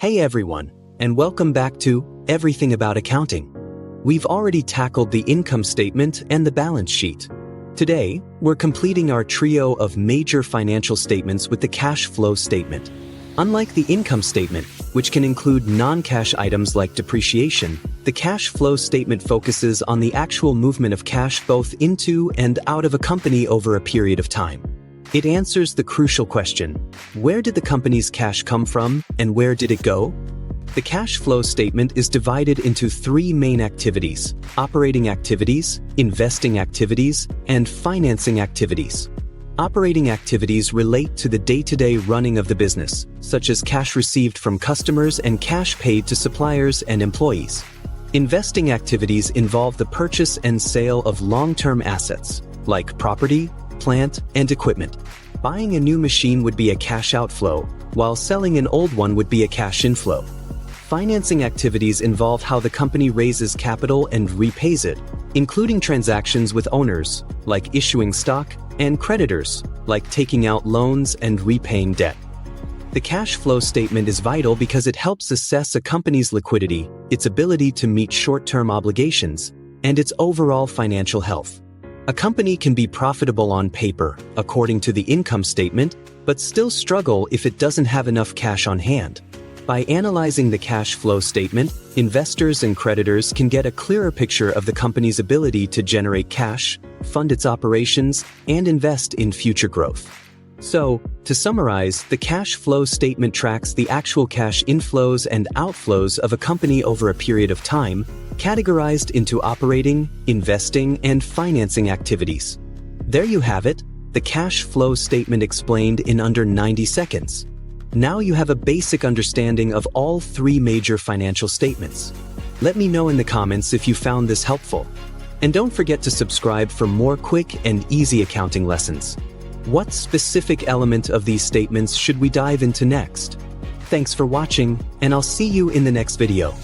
Hey everyone, and welcome back to Everything About Accounting. We've already tackled the income statement and the balance sheet. Today, we're completing our trio of major financial statements with the cash flow statement. Unlike the income statement, which can include non-cash items like depreciation, the cash flow statement focuses on the actual movement of cash both into and out of a company over a period of time. It answers the crucial question, where did the company's cash come from and where did it go? The cash flow statement is divided into three main activities: operating activities, investing activities, and financing activities. Operating activities relate to the day-to-day running of the business, such as cash received from customers and cash paid to suppliers and employees. Investing activities involve the purchase and sale of long-term assets, like property, plant, and equipment. Buying a new machine would be a cash outflow, while selling an old one would be a cash inflow. Financing activities involve how the company raises capital and repays it, including transactions with owners, like issuing stock, and creditors, like taking out loans and repaying debt. The cash flow statement is vital because it helps assess a company's liquidity, its ability to meet short-term obligations, and its overall financial health. A company can be profitable on paper, according to the income statement, but still struggle if it doesn't have enough cash on hand. By analyzing the cash flow statement, investors and creditors can get a clearer picture of the company's ability to generate cash, fund its operations, and invest in future growth. So, to summarize, the cash flow statement tracks the actual cash inflows and outflows of a company over a period of time, categorized into operating, investing, and financing activities. There you have it, the cash flow statement explained in under 90 seconds. Now you have a basic understanding of all three major financial statements. Let me know in the comments if you found this helpful. And don't forget to subscribe for more quick and easy accounting lessons. What specific element of these statements should we dive into next? Thanks for watching, and I'll see you in the next video.